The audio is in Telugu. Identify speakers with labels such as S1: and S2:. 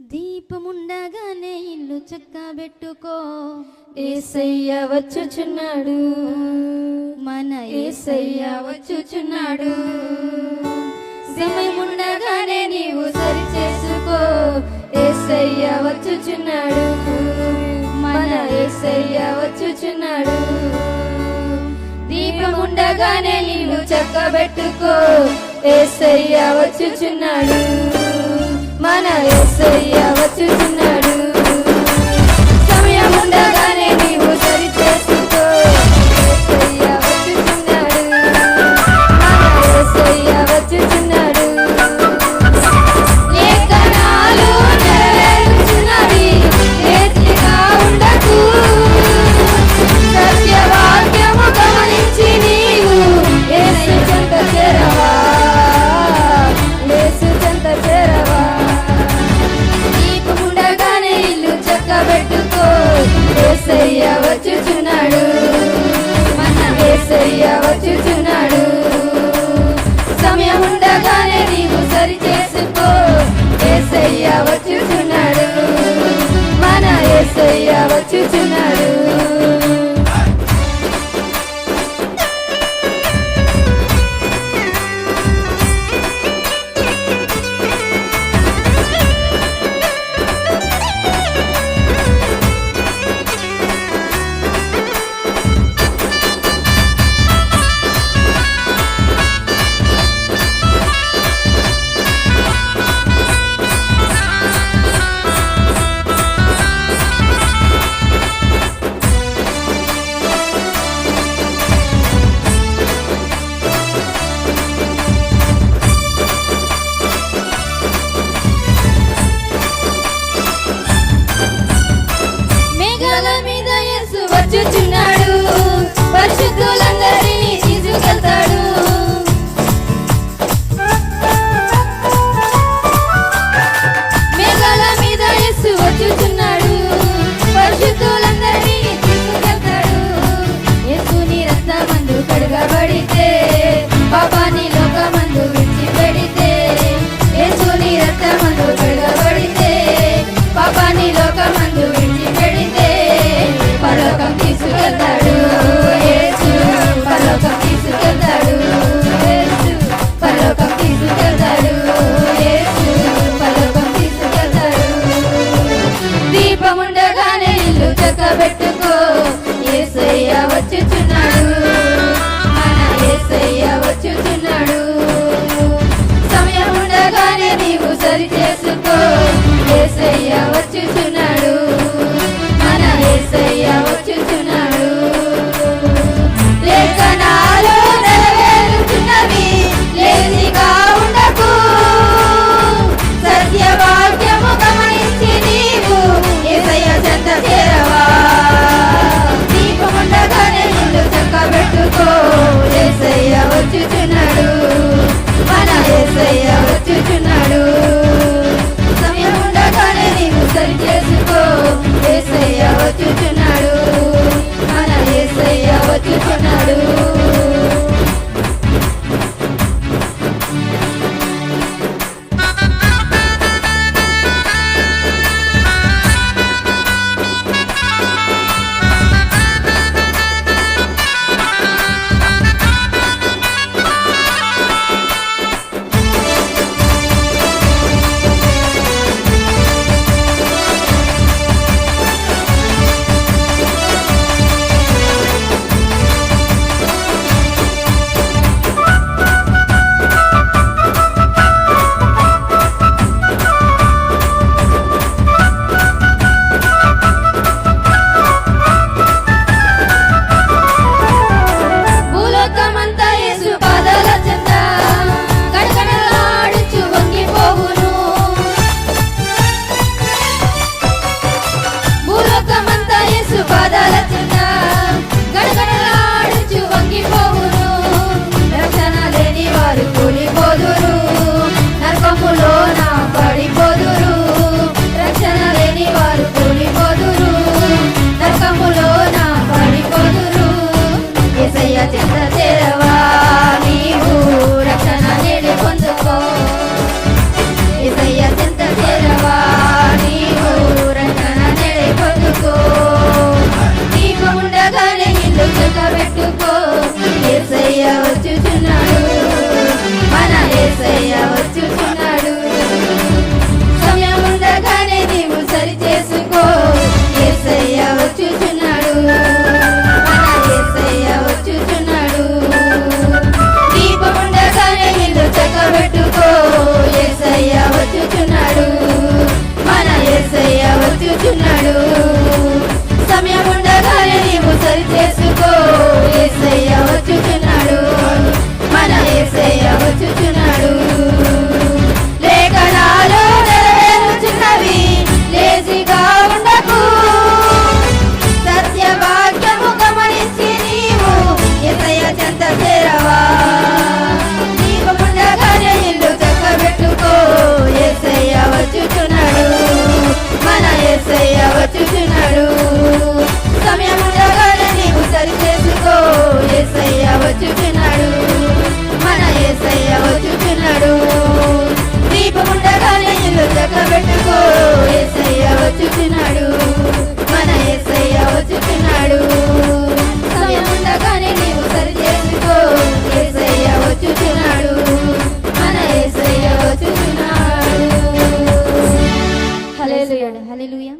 S1: దీపముండగానే ఇల్లు చక్కబెట్టుకో,
S2: యేసయ్య వచ్చుచున్నాడు,
S1: మన
S2: యేసయ్య వచ్చుచున్నాడు.
S1: సమయముండగానే
S2: నీవు సరి చేసుకో, యేసయ్య వచ్చుచున్నాడు, మన యేసయ్య వచ్చుచున్నాడు. దీపముండగానే నీవు చక్కబెట్టుకో, యేసయ్య వచ్చుచున్నాడు, మన యేసయ్య వచ్చుచున్నాడు. సమయముండగానే నీవు సరి చేసుకో, యేసయ్య వచ్చుచున్నాడు, మన యేసయ్య వచ్చుచున్నాడు. లేఖనాలు నెరవేరుచున్నవి, లేజిగా ఉండకు. సత్యవాక్యము గమనించి నీవు యేసు చెంత చేరవా, యేసు చెంత చేరవా. దీపముండగానే ఇల్లు చక్కబెట్టుకో, యేసయ్య వచ్చుచున్నాడు, మన యేసయ్య వచ్చుచున్నాడు. సమయముండగానే నీవు సరి చేసుకో, యేసయ్య వచ్చుచున్నాడు, మన యేసయ్య వచ్చుచున్నాడు. మేఘాల మీద యేసు వచ్చుచున్నాడు, పరిశుద్ధులందరినీ తీసుకెళ్తాడు. మేఘాల మీద యేసు వచ్చుచున్నాడు, పరిశుద్ధులందరినీ తీసుకెళ్తాడు. యేసుని రక్తమందు కడగబడితే, పాపాన్ని లోకమందు విడిచిపెడితే, యేసుని రక్తమందు కడగబడితే, పాపాన్ని లోకమందు విడిచిపెడితే, పరలోకం తీసుకెళ్తాడు యేసు, పరలోకం తీసుకెళ్తాడు యేసు, పరలోకం తీసుకెళ్తాడు యేసు, పరలోకం తీసుకెళ్తాడు. దీపముండగానే ఇల్లు చక్కబెట్టుకో, యేసయ్య వచ్చుచున్నాడు, మన యేసయ్య వచ్చుచున్నాడు. సమయముండగానే నీవు సరి చేసుకో, యేసయ్య వచ్చుచున్నాడు, మన యేసయ్య వచ్చుచున్నాడు. లేఖనాలు నెరవేరుచున్నవి, లేజిగా ఉండకు. సత్యవాక్యము గమనించి నీవు యేసయ్య చెంత చేరవా,
S1: హల్లెలూయా.